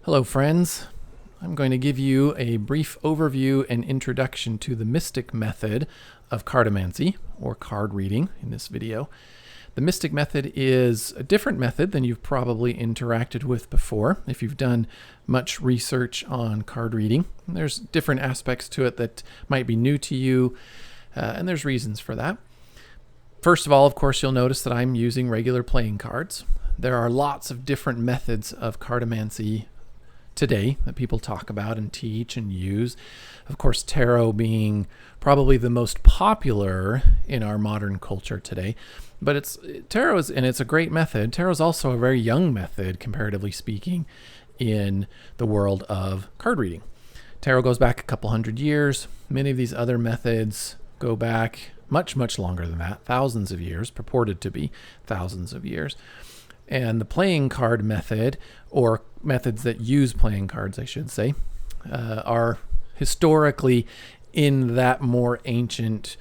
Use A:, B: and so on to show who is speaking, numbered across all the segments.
A: Hello, friends. I'm going to give you a brief overview and introduction to the mystic method of cardamancy, or card reading, in this video. The mystic method is a different method than you've probably interacted with before if you've done much research on card reading. There's different aspects to it that might be new to you, and there's reasons for that. First of all, of course, you'll notice that I'm using regular playing cards. There are lots of different methods of cardamancy today that people talk about and teach and use. Of course, tarot being probably the most popular in our modern culture today. But it's a great method. Tarot is also a very young method, comparatively speaking, in the world of card reading. Tarot goes back a couple hundred years. Many of these other methods go back much, much longer than that, thousands of years, purported to be thousands of years. And the playing card method, or methods that use playing cards, I should say, are historically in that more ancient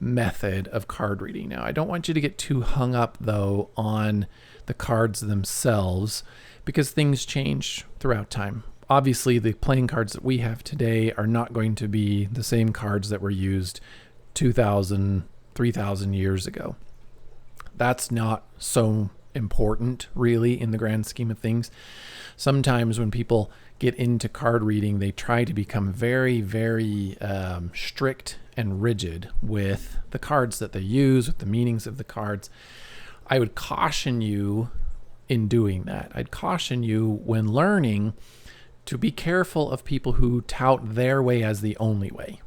A: method of card reading. Now, I don't want you to get too hung up, though, on the cards themselves, because things change throughout time. Obviously, the playing cards that we have today are not going to be the same cards that were used 2,000, 3,000 years ago. That's not so important, really, in the grand scheme of things. Sometimes when people get into card reading, they try to become very, very strict and rigid with the cards that they use, with the meanings of the cards. I would caution you in doing that. I'd caution you when learning to be careful of people who tout their way as the only way,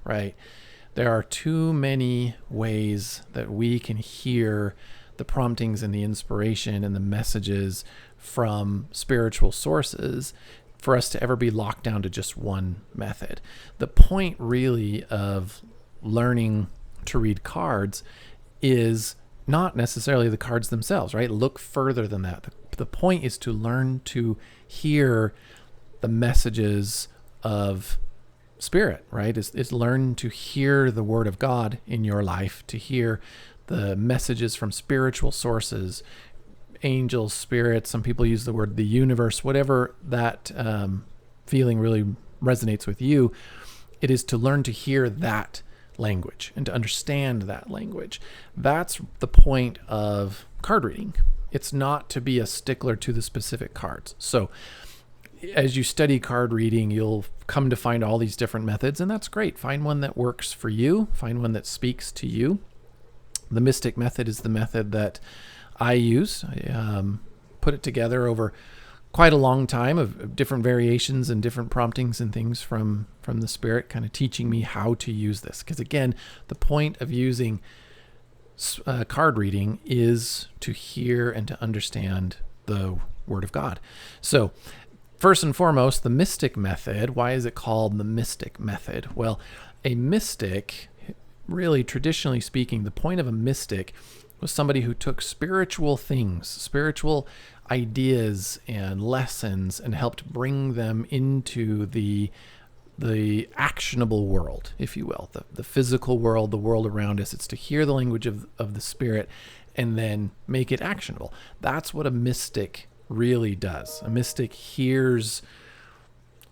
A: right? There are too many ways that we can hear the promptings and the inspiration and the messages from spiritual sources for us to ever be locked down to just one method. The point really of learning to read cards is not necessarily the cards themselves, right? Look further than that. The point is to learn to hear the messages of spirit, right? Is learn to hear the word of God in your life, to hear the messages from spiritual sources, angels, spirits. Some people use the word the universe, whatever that feeling really resonates with you. It is to learn to hear that language and to understand that language. That's the point of card reading. It's not to be a stickler to the specific cards. So as you study card reading, you'll come to find all these different methods, and that's great. Find one that works for you. Find one that speaks to you. The mystic method is the method that I use. I put it together over quite a long time of different variations and different promptings and things from the spirit, kind of teaching me how to use this. Because again, the point of using card reading is to hear and to understand the Word of God. So first and foremost, the mystic method. Why is it called the mystic method? Well, a mystic, really, traditionally speaking, the point of a mystic was somebody who took spiritual things, spiritual ideas and lessons, and helped bring them into the actionable world, if you will, the physical world, the world around us. It's to hear the language of the spirit and then make it actionable. That's what a mystic really does. A mystic hears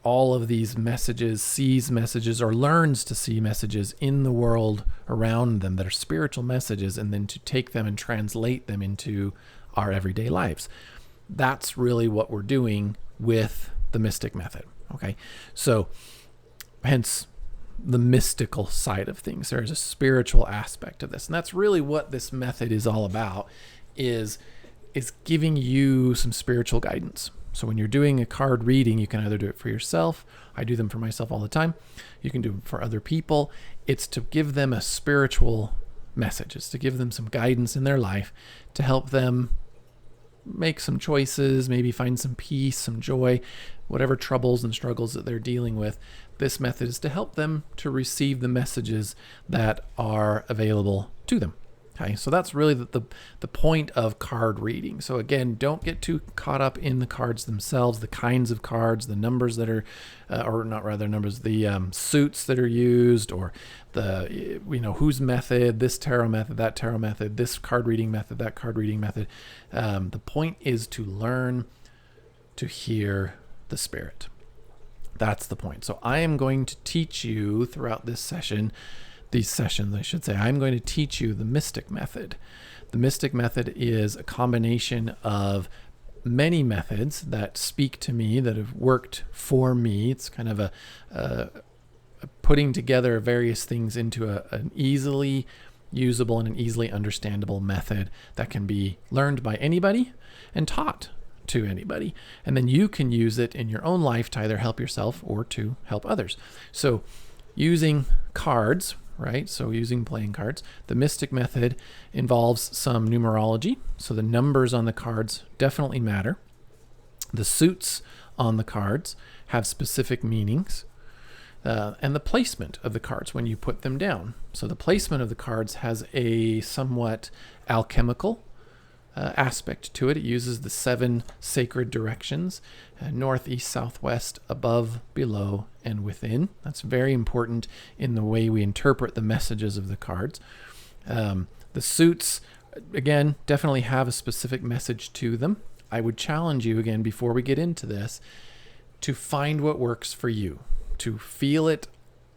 A: all of these messages, sees messages, or learns to see messages in the world around them that are spiritual messages, and then to take them and translate them into our everyday lives. That's really what we're doing with the mystic method. Okay, so hence the mystical side of things. There's a spiritual aspect of this, and that's really what this method is all about, is giving you some spiritual guidance. So when you're doing a card reading, you can either do it for yourself. I do them for myself all the time. You can do them for other people. It's to give them a spiritual message. It's to give them some guidance in their life to help them make some choices, maybe find some peace, some joy, whatever troubles and struggles that they're dealing with. This method is to help them to receive the messages that are available to them. Okay, so that's really the point of card reading. So again, don't get too caught up in the cards themselves, the kinds of cards, the numbers that are, or not rather numbers, the suits that are used, or the, whose method, this tarot method, that tarot method, this card reading method, that card reading method. The point is to learn to hear the spirit. That's the point. So I am going to teach you throughout these sessions, I'm going to teach you the mystic method. The mystic method is a combination of many methods that speak to me, that have worked for me. It's kind of a putting together various things into an easily usable and an easily understandable method that can be learned by anybody and taught to anybody. And then you can use it in your own life to either help yourself or to help others. So using cards, right? So using playing cards, the mystic method involves some numerology. So the numbers on the cards definitely matter. The suits on the cards have specific meanings. And the placement of the cards when you put them down. So the placement of the cards has a somewhat alchemical aspect to it. It uses the 7 sacred directions, north, east, southwest, above, below, and within. That's very important in the way we interpret the messages of the cards. The suits, again, definitely have a specific message to them. I would challenge you, again, before we get into this, to find what works for you, to feel it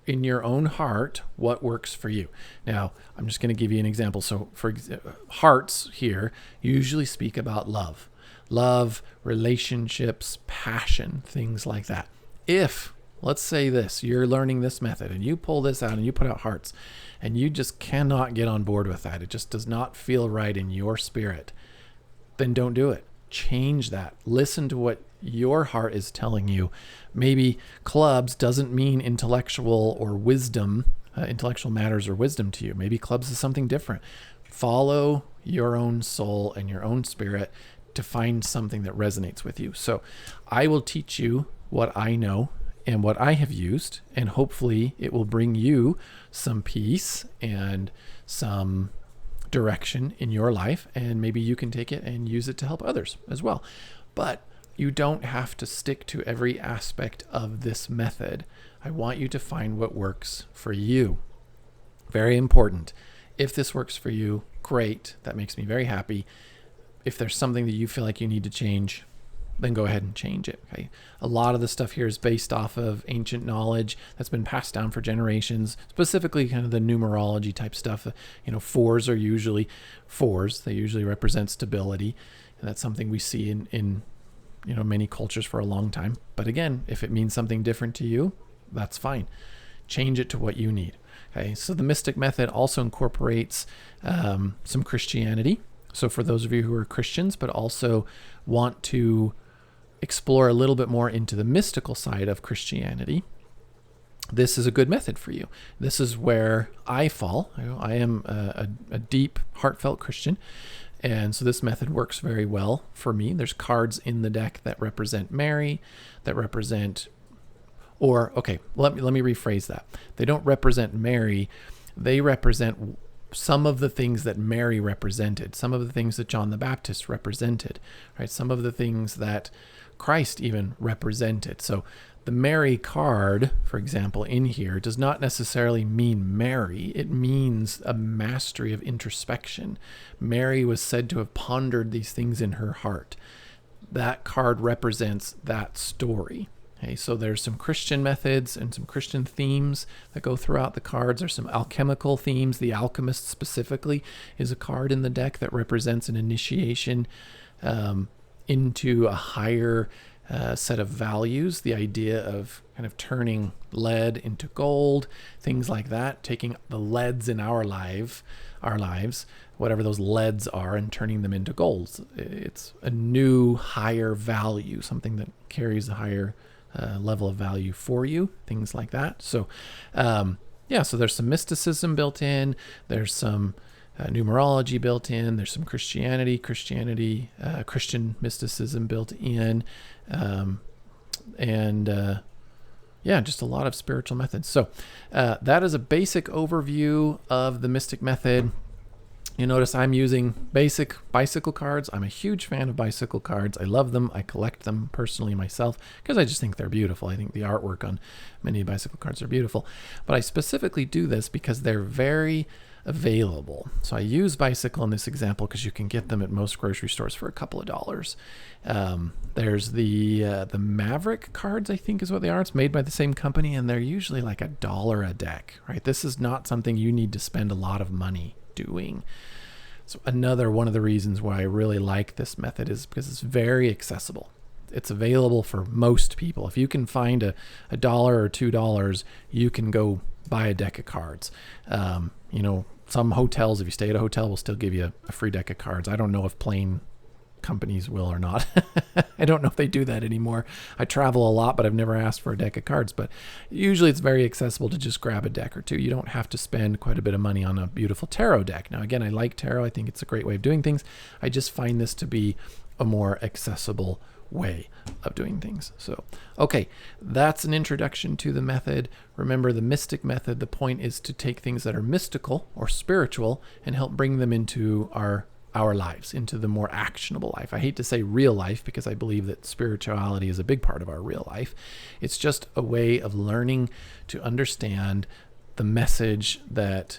A: in your own heart, what works for you. Now, I'm just going to give you an example. So for hearts here usually speak about love, relationships, passion, things like that. If, let's say this, you're learning this method and you pull this out and you put out hearts and you just cannot get on board with that, it just does not feel right in your spirit, then don't do it. Change that. Listen to what your heart is telling you. Maybe clubs doesn't mean intellectual or wisdom, intellectual matters or wisdom to you. Maybe clubs is something different. Follow your own soul and your own spirit to find something that resonates with you. So I will teach you what I know and what I have used, and hopefully it will bring you some peace and some direction in your life, and maybe you can take it and use it to help others as well. But you don't have to stick to every aspect of this method. I want you to find what works for you. Very important. If this works for you, great. That makes me very happy. If there's something that you feel like you need to change, then go ahead and change it. Okay. A lot of the stuff here is based off of ancient knowledge that's been passed down for generations, specifically kind of the numerology type stuff. Fours are usually fours. They usually represent stability. And that's something we see in many cultures for a long time. But again, if it means something different to you, that's fine. Change it to what you need. Okay. So the mystic method also incorporates some Christianity. So for those of you who are Christians, but also want to explore a little bit more into the mystical side of Christianity, this is a good method for you. This is where I fall. I am a deep, heartfelt Christian. And so this method works very well for me. There's cards in the deck that represent Mary, that represent, let me rephrase that. They don't represent Mary. They represent some of the things that Mary represented, some of the things that John the Baptist represented, right? Some of the things that Christ even represented. So the Mary card, for example, in here does not necessarily mean Mary. It means a mastery of introspection. Mary was said to have pondered these things in her heart. That card represents that story. Okay, so there's some Christian methods and some Christian themes that go throughout the cards. There's some alchemical themes. The Alchemist specifically is a card in the deck that represents an initiation into a higher set of values. The idea of kind of turning lead into gold, things like that, taking the leads in our lives, whatever those leads are, and turning them into golds. It's a new higher value, something that carries a higher level of value for you, things like that. So so there's some mysticism built in, there's some numerology built in, there's some Christian mysticism built in, just a lot of spiritual methods. So that is a basic overview of the mystic method. You notice I'm using basic bicycle cards. I'm a huge fan of bicycle cards. I love them. I collect them personally myself because I just think they're beautiful. I think the artwork on many bicycle cards are beautiful. But I specifically do this because they're very available. So I use bicycle in this example because you can get them at most grocery stores for a couple of dollars. There's the Maverick cards, I think is what they are. It's made by the same company, and they're usually like $1 a deck, right? This is not something you need to spend a lot of money doing. So another one of the reasons why I really like this method is because it's very accessible. It's available for most people. If you can find a $1 or $2, you can go buy a deck of cards. You know, some hotels, if you stay at a hotel, will still give you a free deck of cards. I don't know if plane companies will or not. I don't know if they do that anymore. I travel a lot, but I've never asked for a deck of cards. But usually it's very accessible to just grab a deck or two. You don't have to spend quite a bit of money on a beautiful tarot deck. Now, again, I like tarot. I think it's a great way of doing things. I just find this to be a more accessible way of doing things. So, okay, that's an introduction to the method. Remember, the mystic method, the point is to take things that are mystical or spiritual and help bring them into our lives, into the more actionable life. I hate to say real life because I believe that spirituality is a big part of our real life. It's just a way of learning to understand the message that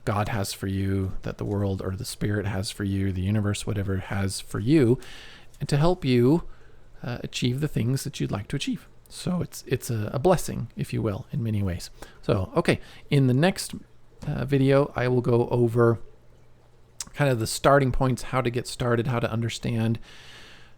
A: God has for you, that the world or the spirit has for you, the universe, whatever it has for you, and to help you achieve the things that you'd like to achieve. So it's a blessing, if you will, in many ways. So, okay, in the next video, I will go over kind of the starting points, how to get started, how to understand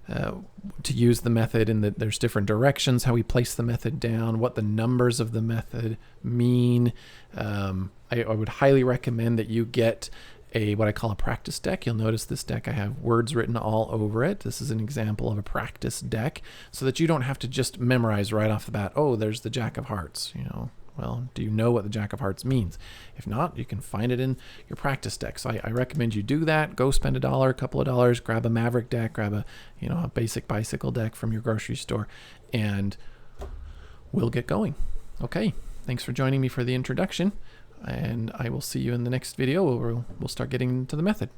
A: to use the method, and that there's different directions, how we place the method down, what the numbers of the method mean. I would highly recommend that you get what I call a practice deck. You'll notice this deck, I have words written all over it. This is an example of a practice deck, so that you don't have to just memorize right off the bat, oh, there's the Jack of Hearts, you know. Well, do you know what the Jack of Hearts means? If not, you can find it in your practice deck. So I recommend you do that. Go spend $1, a couple of dollars, grab a Maverick deck, grab a basic bicycle deck from your grocery store, and we'll get going. Okay, thanks for joining me for the introduction, and I will see you in the next video where we'll start getting into the method.